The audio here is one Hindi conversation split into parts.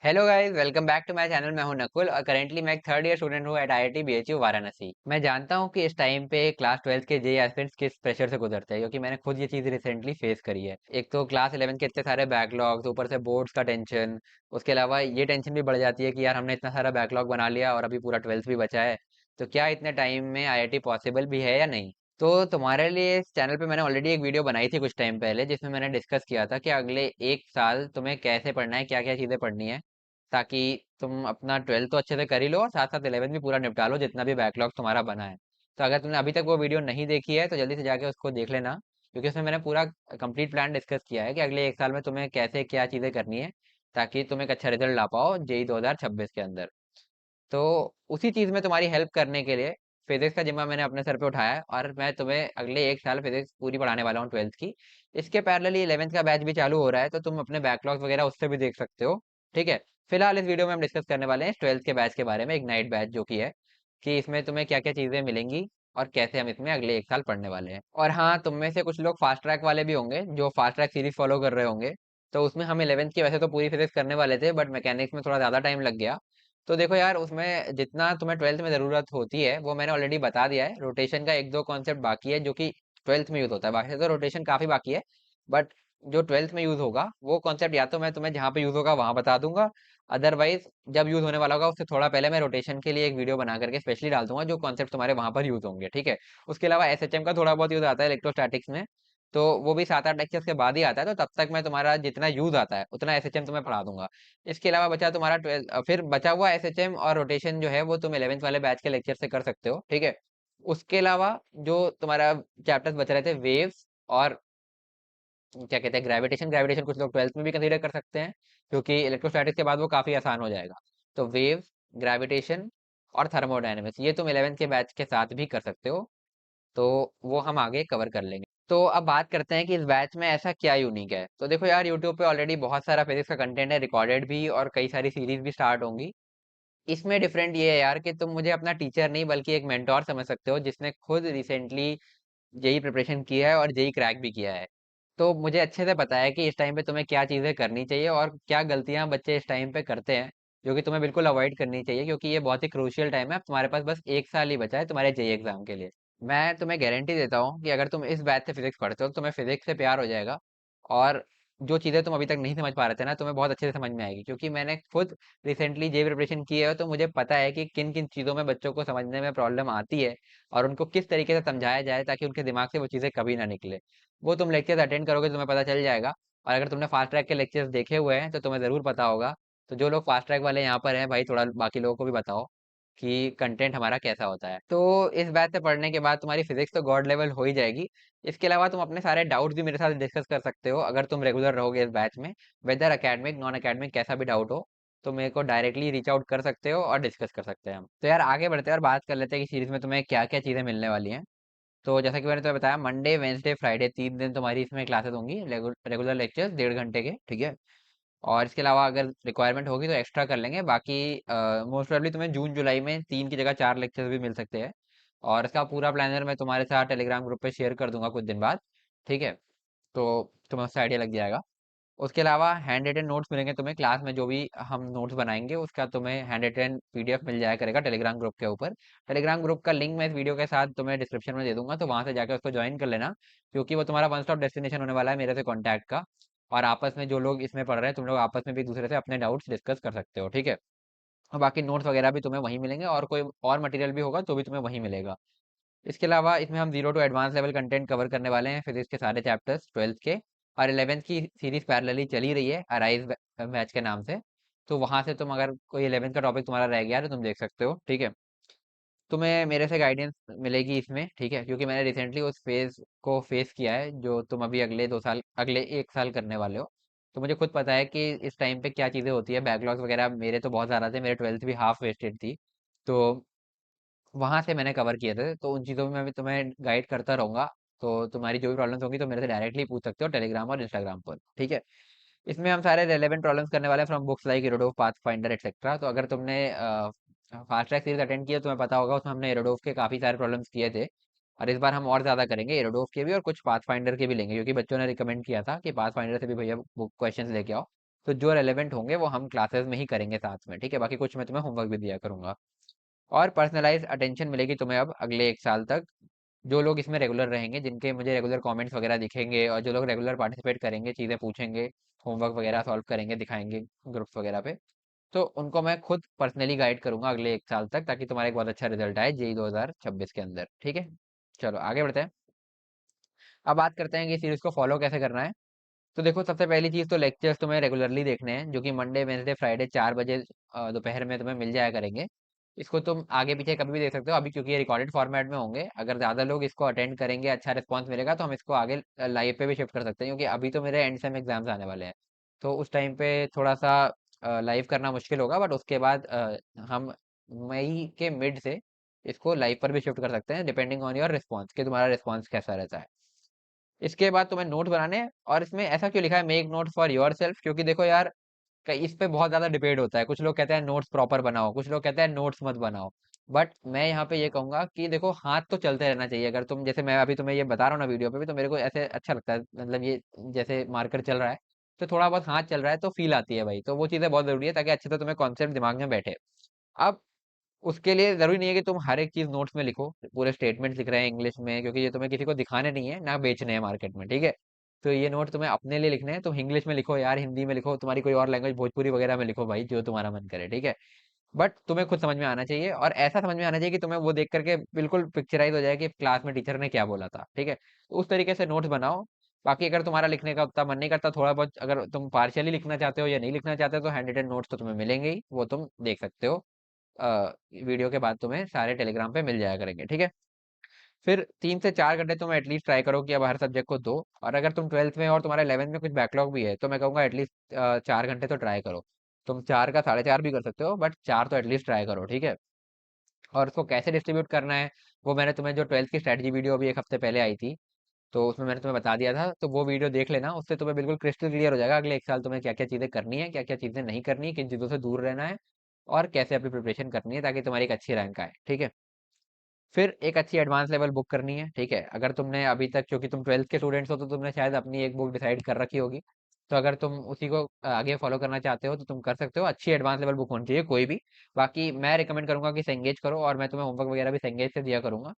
Hello guys, welcome back to my channel. मैं हूं नकुल और करेंटली मैं एक थर्ड ईयर स्टूडेंट हूं एट आईआईटी बीएचयू वाराणसी। मैं जानता हूं कि इस टाइम पे क्लास 12th के जेई एस्पिरेंट्स किस प्रेशर से गुजरते हैं, क्योंकि मैंने खुद ये चीज़ रिसेंटली फेस करी है। एक तो क्लास 11 के इतने सारे बैकलॉग्स, ऊपर से बोर्ड्स का टेंशन। उसके अलावा ये टेंशन भी बढ़ जाती है कि यार हमने इतना सारा बैकलॉग बना लिया और अभी पूरा 12th भी बचा है, तो क्या इतने टाइम में आईआईटी पॉसिबल भी है या नहीं। तो तुम्हारे लिए इस चैनल पे मैंने ऑलरेडी एक वीडियो बनाई थी कुछ टाइम पहले, जिसमें मैंने डिस्कस किया था कि अगले एक साल तुम्हें कैसे पढ़ना है, क्या क्या चीज़ें पढ़नी है, ताकि तुम अपना 12th तो अच्छे से कर ही लो और साथ साथ 11th भी पूरा निपटा लो, जितना भी बैकलॉग तुम्हारा बना है। तो अगर तुमने अभी तक वो वीडियो नहीं देखी है तो जल्दी से जाके उसको देख लेना, क्योंकि उसमें मैंने पूरा कंप्लीट प्लान डिस्कस किया है कि अगले एक साल में तुम्हें कैसे क्या चीज़ें करनी है, ताकि तुम एक अच्छा रिजल्ट ला पाओ जेई 2026 के अंदर। तो उसी चीज़ में तुम्हारी हेल्प करने के लिए फिजिक्स का जिम्मा मैंने अपने सर पे उठाया है, और मैं तुम्हें अगले एक साल फिजिक्स पूरी पढ़ाने वाला हूँ 12th की। इसके पैरेलली 11th का बैच भी चालू हो रहा है, तो तुम अपने बैकलॉग्स वगैरह उससे भी देख सकते हो। ठीक है। फिलहाल इस वीडियो में हम डिस्कस करने वाले हैं 12th के बैच के बारे में, इग्नाइट बैच जो कि है कि इसमें तुम्हें क्या क्या चीज़ें मिलेंगी और कैसे हम इसमें अगले एक साल पढ़ने वाले हैं। और हाँ, तुम में से कुछ लोग फास्ट ट्रैक वाले भी होंगे जो फास्ट ट्रैक सीरीज फॉलो कर रहे होंगे। तो उसमें हम 11th की वैसे तो पूरी फिजिक्स करने वाले थे, बट मैकेनिक्स में थोड़ा ज़्यादा टाइम लग गया। तो देखो यार, उसमें जितना तुम्हें 12th में ज़रूरत होती है वो मैंने ऑलरेडी बता दिया है। रोटेशन का एक दो कॉन्सेप्ट बाकी है जो कि 12th में यूज़ होता है, बाकी तो रोटेशन काफ़ी बाकी है। बट जो 12th में यूज़ होगा वो कॉन्सेप्ट या तो मैं तुम्हें जहाँ पे यूज़ होगा वहाँ बता दूंगा, अदरवाइज जब यूज़ होने वाला होगा उससे थोड़ा पहले मैं रोटेशन के लिए एक वीडियो बना करके स्पेशली डाल दूंगा जो कॉन्सेप्ट तुम्हारे वहाँ पर यूज़ होंगे। ठीक है। उसके अलावा एसएचएम का थोड़ा बहुत यूज़ आता है इलेक्ट्रोस्टैटिक्स में, तो वो भी 7-8 लेक्चर्स के बाद ही आता है, तो तब तक मैं तुम्हारा जितना यूज़ आता है उतना एसएचएम तुम्हें पढ़ा दूंगा। इसके अलावा बचा तुम्हारा 12, फिर बचा हुआ एसएचएम और रोटेशन जो है वो तुम 11th वाले बैच के लेक्चर से कर सकते हो। ठीक है। उसके अलावा जो तुम्हारा चैप्टर्स बच रहे थे, वेव्स और क्या कहते हैं, ग्रेविटेशन। ग्रेविटेशन कुछ लोग 12th में भी कंसीडर कर सकते हैं, क्योंकि इलेक्ट्रोस्टैटिक्स के बाद वो काफी आसान हो जाएगा। तो वेव्स, ग्रेविटेशन और थर्मोडायनेमिक्स ये तुम 11th के बैच के साथ भी कर सकते हो, तो वो हम आगे कवर कर लेंगे। तो अब बात करते हैं कि इस बैच में ऐसा क्या यूनिक है। तो देखो यार, यूट्यूब पे ऑलरेडी बहुत सारा फिजिक्स का कंटेंट है, रिकॉर्डेड भी, और कई सारी सीरीज भी स्टार्ट होंगी। इसमें डिफरेंट ये है यार कि तुम मुझे अपना टीचर नहीं बल्कि एक मेंटोर समझ सकते हो, जिसने खुद रिसेंटली जेई प्रिपरेशन किया है और जेई क्रैक भी किया है। तो मुझे अच्छे से पता है कि इस टाइम पे तुम्हें क्या चीज़ें करनी चाहिए और क्या गलतियां बच्चे इस टाइम पे करते हैं, जो कि तुम्हें बिल्कुल अवॉइड करनी चाहिए, क्योंकि ये बहुत ही क्रूशियल टाइम है। अब तुम्हारे पास बस एक साल ही बचा है तुम्हारे जेई एग्जाम के लिए। मैं तुम्हें गारंटी देता हूँ कि अगर तुम इस बैच से फिजिक्स पढ़ते हो तो तुम्हें फिजिक्स से प्यार हो जाएगा, और जो चीज़ें तुम अभी तक नहीं समझ पा रहे थे ना, तुम्हें बहुत अच्छे से समझ में आएगी, क्योंकि मैंने खुद रिसेंटली जेई प्रिपरेशन की है, तो मुझे पता है कि किन किन चीज़ों में बच्चों को समझने में प्रॉब्लम आती है और उनको किस तरीके से समझाया जाए ताकि उनके दिमाग से वो चीज़ें कभी ना निकले। वो तुम लेक्चर्स अटेंड करोगे तो तुम्हें पता चल जाएगा। और अगर तुमने फास्ट ट्रैक के लेक्चर्स देखे हुए हैं तो तुम्हें ज़रूर पता होगा। तो जो लोग फास्ट ट्रैक वाले यहाँ पर हैं भाई, थोड़ा बाकी लोगों को भी बताओ कि कंटेंट हमारा कैसा होता है। तो इस बैच से पढ़ने के बाद तुम्हारी फिजिक्स तो गॉड लेवल हो ही जाएगी। इसके अलावा तुम अपने सारे डाउट्स भी मेरे साथ डिस्कस कर सकते हो, अगर तुम रेगुलर रहोगे इस बैच में। वेदर एकेडमिक नॉन एकेडमिक कैसा भी डाउट हो तो मेरे को डायरेक्टली रीच आउट कर सकते हो और डिस्कस कर सकते हैं हम। तो यार आगे बढ़ते हैं और बात कर लेते हैं कि सीरीज में तुम्हें क्या क्या चीज़ें मिलने वाली हैं। तो जैसा कि मैंने तुम्हें बताया, मंडे वेंसडे फ्राइडे 3 दिन तुम्हारी इसमें क्लासेस होंगी, रेगुलर लेक्चर्स 1.5 घंटे के। ठीक है। और इसके अलावा अगर रिक्वायरमेंट होगी तो एक्स्ट्रा कर लेंगे। बाकी मोस्ट प्रोबेबली तुम्हें जून जुलाई में 3 की जगह 4 लेक्चर्स भी मिल सकते हैं। और इसका पूरा प्लानर मैं तुम्हारे साथ टेलीग्राम ग्रुप पे शेयर कर दूंगा कुछ दिन बाद। ठीक है। तो तुम्हें उससे आइडिया लग जाएगा। उसके अलावा हैंड रिटन नोट्स मिलेंगे तुम्हें, क्लास में जो भी हम नोट्स बनाएंगे उसका तुम्हें हैंड रिटन पीडीएफ मिल जाया करेगा टेलीग्राम ग्रुप के ऊपर। टेलीग्राम ग्रुप का लिंक मैं इस वीडियो के साथ तुम्हें डिस्क्रिप्शन में दे दूंगा, तो वहां से जाकर उसको ज्वाइन कर लेना, क्योंकि वो तुम्हारा वन स्टॉप डेस्टिनेशन होने वाला है मेरे से कॉन्टैक्ट का। और आपस में जो लोग इसमें पढ़ रहे हैं, तुम लोग आपस में भी एक दूसरे से अपने डाउट्स डिस्कस कर सकते हो। ठीक है। और बाकी नोट्स वगैरह भी तुम्हें वहीं मिलेंगे, और कोई और मटेरियल भी होगा तो भी तुम्हें वहीं मिलेगा। इसके अलावा इसमें हम 0 to advance level content cover करने वाले हैं, फिजिक्स के सारे चैप्टर्स 12th के। और 11th की सीरीज पैरेलली चली रही है अराइज मैच के नाम से। तो वहां से तुम अगर कोई 11th का टॉपिक तुम्हारा रह गया है तो तुम देख सकते हो। ठीक है। तुम्हें मेरे से गाइडेंस मिलेगी इसमें। ठीक है, क्योंकि मैंने रिसेंटली उस फेज को फेस किया है जो तुम अभी अगले 2 साल, अगले एक साल करने वाले हो। तो मुझे खुद पता है कि इस टाइम पे क्या चीज़ें होती है। बैकलॉग्स वगैरह मेरे तो बहुत ज़्यादा थे, मेरे 12th भी हाफ वेस्टेड थी। तो वहां से मैंने कवर किए थे, तो उन चीज़ों में मैं भी तुम्हें गाइड करता रहूंगा। तो तुम्हारी जो भी प्रॉब्लम्स होंगी तो मेरे से डायरेक्टली पूछ सकते हो टेलीग्राम और इंस्टाग्राम पर। ठीक है। इसमें हम सारे रेलेवेंट प्रॉब्लम्स करने वाले हैं from books like Irodov, Pathfinder etcetera. तो अगर तुमने फास्ट ट्रैक सीरीज अटेंड किया तुम्हें पता होगा, उसमें हमने एरोडोफ के काफ़ी सारे प्रॉब्लम्स किए थे। और इस बार हम और ज़्यादा करेंगे, एरोडोफ के भी और कुछ पाथ फाइंडर के भी लेंगे, क्योंकि बच्चों ने रिकमेंड किया था कि पाथ फाइंडर से भी भैया बुक क्वेश्चंस लेके आओ। तो जो रेलेवेंट होंगे वो हम क्लासेस में ही करेंगे साथ में, ठीक है। बाकी कुछ मैं तुम्हें होमवर्क भी दिया करूंगा। और पर्सनलाइज अटेंशन मिलेगी तुम्हें अब अगले 1 साल तक। जो लोग इसमें रेगुलर रहेंगे, जिनके मुझे रेगुलर कमेंट्स वगैरह दिखेंगे, और जो लोग रेगुलर पार्टिसिपेट करेंगे, चीज़ें पूछेंगे, होमवर्क वगैरह सॉल्व करेंगे, दिखाएंगे ग्रुप्स वगैरह पे, तो उनको मैं खुद पर्सनली गाइड करूंगा अगले 1 साल तक, ताकि तुम्हारा एक बहुत अच्छा रिजल्ट आए जेई 2026 के अंदर, ठीक है। चलो आगे बढ़ते हैं। अब बात करते हैं कि सीरीज को फॉलो कैसे करना है। तो देखो, सबसे पहली चीज़ तो लेक्चर्स तुम्हें रेगुलरली देखने हैं, जो कि मंडे वेंसडे फ्राइडे 4 बजे दोपहर में तुम्हें मिल जाया करेंगे। इसको तुम आगे पीछे कभी भी देख सकते हो, अभी क्योंकि ये रिकॉर्डेड फॉर्मेट में होंगे, अगर ज़्यादा लोग इसको अटेंड करेंगे, अच्छा रिस्पॉन्स मिलेगा, तो हम इसको आगे लाइव पे भी शिफ्ट कर सकते हैं, क्योंकि अभी तो मेरे एंड सेम एग्जाम्स आने वाले हैं। तो उस टाइम पे थोड़ा सा लाइव करना मुश्किल होगा, बट उसके बाद हम मई के मिड से इसको लाइव पर भी शिफ्ट कर सकते हैं, डिपेंडिंग ऑन योर रिस्पॉन्स, कि तुम्हारा रिस्पॉन्स कैसा रहता है। इसके बाद तुम्हें नोट बनाने हैं, और इसमें ऐसा क्यों लिखा है make note for your self, क्योंकि देखो यार, इस पे बहुत ज्यादा डिबेट होता है। कुछ लोग कहते हैं नोट्स प्रॉपर बनाओ, कुछ लोग कहते हैं नोट्स मत बनाओ। बट मैं यहाँ पे ये कहूंगा कि देखो, हाथ तो चलते रहना चाहिए। अगर तुम, जैसे मैं अभी तुम्हें ये बता रहा हूँ ना वीडियो पे भी, तो मेरे को ऐसे अच्छा लगता है, मतलब ये जैसे मार्कर चल रहा है, तो थोड़ा बहुत हाथ चल रहा है तो फील आती है भाई, तो वो चीजें बहुत जरूरी है, ताकि अच्छे से तुम्हें कॉन्सेप्ट दिमाग में बैठे। अब उसके लिए जरूरी नहीं है कि तुम हर एक चीज नोट्स में लिखो, पूरे स्टेटमेंट्स लिख रहे हैं इंग्लिश में, क्योंकि ये तुम्हें किसी को दिखाने नहीं है ना बेचने हैं मार्केट में, ठीक है। तो ये नोट तुम्हें अपने लिए लिखने हैं, तुम इंग्लिश में लिखो यार, हिंदी में लिखो, तुम्हारी कोई और लैंग्वेज भोजपुरी वगैरह में लिखो भाई, जो तुम्हारा मन करे, ठीक है। बट तुम्हें खुद समझ में आना चाहिए, और ऐसा समझ में आना चाहिए कि तुम्हें वो देख करके बिल्कुल पिक्चराइज हो जाए कि क्लास में टीचर ने क्या बोला था, ठीक है। तो उस तरीके से नोट्स बनाओ। बाकी अगर तुम्हारा लिखने का उतना मन नहीं करता, थोड़ा बहुत अगर तुम पार्शियली लिखना चाहते हो या नहीं लिखना चाहते हो, तो हैंड रिटन नोट्स तो तुम्हें मिलेंगे ही, वो तुम देख सकते हो। वीडियो के बाद तुम्हें सारे टेलीग्राम पे मिल जाया करेंगे, ठीक है। फिर 3 से 4 घंटे तुम एटलीस्ट ट्राई करो कि अब हर सब्जेक्ट को दो, और अगर तुम ट्वेल्थ में और तुम्हारे 11th में कुछ बैकलॉग भी है, तो मैं कहूँगा एटलीस्ट 4 घंटे तो ट्राई करो। तुम 4 का 4.5 भी कर सकते हो, बट 4 तो एटलीस्ट ट्राई करो, ठीक है। और उसको कैसे डिस्ट्रीब्यूट करना है, वो मैंने तुम्हें जो ट्वेल्थ की स्ट्रेटजी वीडियो अभी एक हफ्ते पहले आई थी, तो उसमें मैंने तुम्हें बता दिया था, तो वो वीडियो देख लेना, उससे तुम्हें बिल्कुल क्रिस्टल क्लियर हो जाएगा अगले 1 साल तुम्हें क्या क्या चीज़ें करनी है, क्या क्या चीज़ें नहीं करनी है, किन चीज़ों से दूर रहना है, और कैसे अपनी प्रिपरेशन करनी है, ताकि तुम्हारी एक अच्छी रैंक आए, ठीक है। फिर एक अच्छी एडवांस लेवल बुक करनी है, ठीक है। अगर तुमने अभी तक, क्योंकि तुम ट्वेल्थ के स्टूडेंट्स हो, तो तुमने शायद अपनी एक बुक डिसाइड कर रखी होगी, तो अगर तुम उसी को आगे फॉलो करना चाहते हो, तो तुम कर सकते हो। अच्छी एडवांस लेवल बुक होनी चाहिए कोई भी। बाकी मैं रिकमेंड करूंगा कि सेंगेज करो, और मैं तुम्हें होमवर्क वगैरह भी सेंगेज से दिया करूंगा।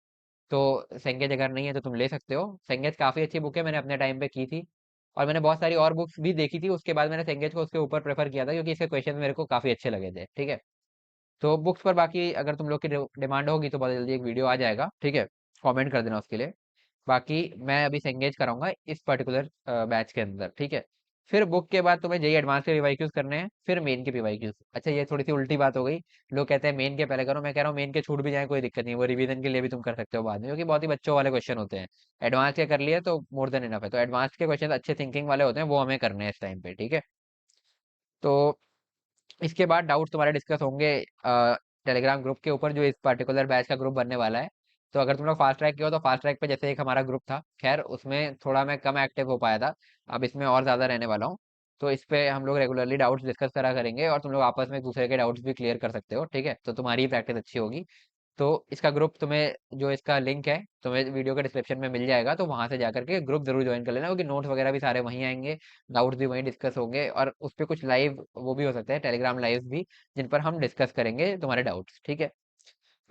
तो सेंगेज अगर नहीं है तो तुम ले सकते हो, सेंगेज काफ़ी अच्छी बुक है, मैंने अपने टाइम पे की थी। और मैंने बहुत सारी और बुक्स भी देखी थी, उसके बाद मैंने सेंगेज को उसके ऊपर प्रेफर किया था, क्योंकि इसके क्वेश्चन मेरे को काफ़ी अच्छे लगे थे, ठीक है। तो बुक्स पर बाकी अगर तुम लोग की डिमांड होगी, तो बहुत जल्दी एक वीडियो आ जाएगा, ठीक है। कमेंट कर देना उसके लिए। बाकी मैं अभी से एंगेज कराऊंगा इस पर्टिकुलर बैच के अंदर, ठीक है। फिर बुक के बाद तुम्हें जेई एडवांस के पीवाईक्यूज करने हैं, फिर मेन के पीवाईक्यूज। अच्छा, ये थोड़ी सी उल्टी बात हो गई। लोग कहते हैं मेन के पहले करो, मैं कह रहा हूँ मेन के छूट भी जाए कोई दिक्कत नहीं, वो रिवीजन के लिए भी तुम कर सकते हो बाद में, क्योंकि बहुत ही बच्चों वाले क्वेश्चन होते हैं। एडवांस के कर लिए तो मोर देन इनफ है, तो एडवांस के क्वेश्चन अच्छे थिंकिंग वाले होते हैं, वो हमें करने हैं इस टाइम पे, ठीक है। तो इसके बाद डाउट तुम्हारे डिस्कस होंगे टेलीग्राम ग्रुप के ऊपर, जो इस पर्टिकुलर बैच का ग्रुप बनने वाला है। तो अगर तुम लोग फास्ट ट्रैक के हो, तो फास्ट ट्रैक पे जैसे एक हमारा ग्रुप था, खैर उसमें थोड़ा मैं कम एक्टिव हो पाया था, अब इसमें और ज़्यादा रहने वाला हूँ। तो इस पे हम लोग रेगुलरली डाउट्स डिस्कस करा करेंगे, और तुम लोग आपस में एक दूसरे के डाउट्स भी क्लियर कर सकते हो, ठीक है। तो तुम्हारी प्रैक्टिस अच्छी होगी। तो इसका ग्रुप तुम्हें, जो इसका लिंक है, तुम्हें वीडियो के डिस्क्रिप्शन में मिल जाएगा, तो वहां से जाकर के ग्रुप जरूर ज्वाइन कर लेना, क्योंकि नोट्स वगैरह भी सारे वहीं आएंगे, डाउट्स भी वहीं डिस्कस होंगे, और उस पे कुछ लाइव वो भी हो सकते हैं, टेलीग्राम लाइव भी, जिन पर हम डिस्कस करेंगे तुम्हारे डाउट्स, ठीक है।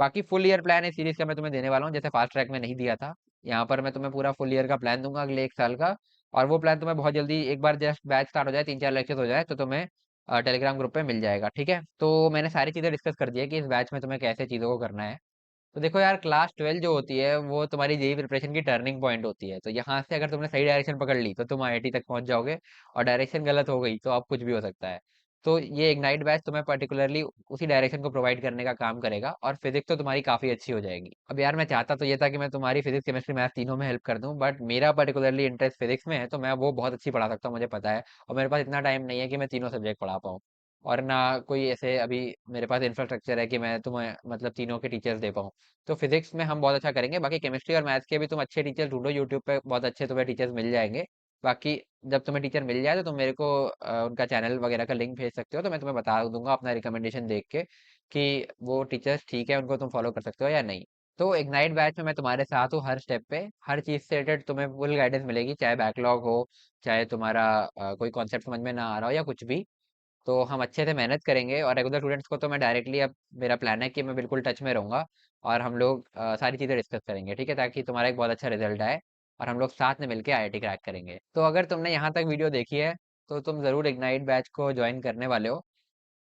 बाकी फुल ईयर प्लान इस सीरीज का मैं तुम्हें देने वाला हूँ, जैसे फास्ट ट्रैक में नहीं दिया था। यहाँ पर मैं तुम्हें पूरा फुल ईयर का प्लान दूंगा अगले 1 साल का। और वो प्लान तुम्हें बहुत जल्दी, एक बार जस्ट बैच स्टार्ट हो जाए, 3-4 लेक्चर हो जाए, तो तुम्हें टेलीग्राम ग्रुप पे मिल जाएगा, ठीक है। तो मैंने सारी चीजें डिस्कस कर दी है कि इस बैच में तुम्हें कैसे चीजों को करना है। तो देखो यार, क्लास 12 जो होती है, वो तुम्हारी जेई प्रिपरेशन की टर्निंग पॉइंट होती है। तो यहाँ से अगर तुमने सही डायरेक्शन पकड़ ली, तो तुम आईआईटी तक पहुंच जाओगे, और डायरेक्शन गलत हो गई तो अब कुछ भी हो सकता है। तो ये इग्नाइट बैच तुम्हें पर्टिकुलरली उसी डायरेक्शन को प्रोवाइड करने का काम करेगा, और फिजिक्स तो तुम्हारी काफी अच्छी हो जाएगी। अब यार, मैं चाहता तो ये था कि मैं तुम्हारी फिजिक्स केमिस्ट्री मैथ तीनों में हेल्प कर दूं, बट मेरा पर्टिकुलरली इंटरेस्ट फिजिक्स में है, तो मैं वो बहुत अच्छी पढ़ा सकता हूँ, मुझे पता है। और मेरे पास इतना टाइम नहीं है कि मैं तीनों सब्जेक्ट पढ़ा पाऊँ, और ना कोई ऐसे अभी मेरे पास इंफ्रास्ट्रक्चर है कि मैं तुम्हें मतलब तीनों के टीचर्स दे पाऊँ। तो फिजिक्स में हम बहुत अच्छा करेंगे। बाकी केमिस्ट्री और मैथ्स के भी तुम अच्छे टीचर ढूंढो, यूट्यूब पे बहुत अच्छे तुम्हें टीचर्स मिल जाएंगे। बाकी जब तुम्हें टीचर मिल जाए, तो तुम मेरे को उनका चैनल वगैरह का लिंक भेज सकते हो, तो मैं तुम्हें बता दूंगा अपना रिकमेंडेशन देख के कि वो टीचर्स ठीक है, उनको तुम फॉलो कर सकते हो या नहीं। तो इग्नाइट बैच में मैं तुम्हारे साथ हूँ हर स्टेप पे, हर चीज़ से रिलेटेड तुम्हें फुल गाइडेंस मिलेगी, चाहे बैकलॉग हो, चाहे तुम्हारा कोई कॉन्सेप्ट समझ में ना आ रहा हो या कुछ भी। तो हम अच्छे से मेहनत करेंगे, और रेगुलर स्टूडेंट्स को तो मैं डायरेक्टली, अब मेरा प्लान है कि मैं बिल्कुल टच में रहूंगा, और हम लोग सारी चीज़ें डिस्कस करेंगे, ठीक है, ताकि तुम्हारा एक बहुत अच्छा रिजल्ट आए, और हम लोग साथ में मिलकर आईआईटी क्रैक करेंगे। तो अगर तुमने यहाँ तक वीडियो देखी है, तो तुम ज़रूर इग्नाइट बैच को ज्वाइन करने वाले हो।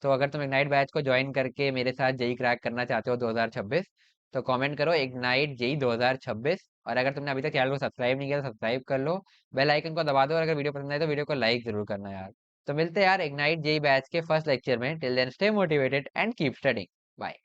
तो अगर तुम इग्नाइट बैच को ज्वाइन करके मेरे साथ जेई क्रैक करना चाहते हो 2026, तो कमेंट करो इग्नाइट जेई 2026। और अगर तुमने अभी तक चैनल को सब्सक्राइब नहीं किया तो सब्सक्राइब कर लो, बेल आइकन को दबा दो, और अगर वीडियो पसंद आए तो वीडियो को लाइक जरूर करना यार। तो मिलते हैं यार इग्नाइट जेई बैच के फर्स्ट लेक्चर में। Till then stay motivated and keep studying. Bye.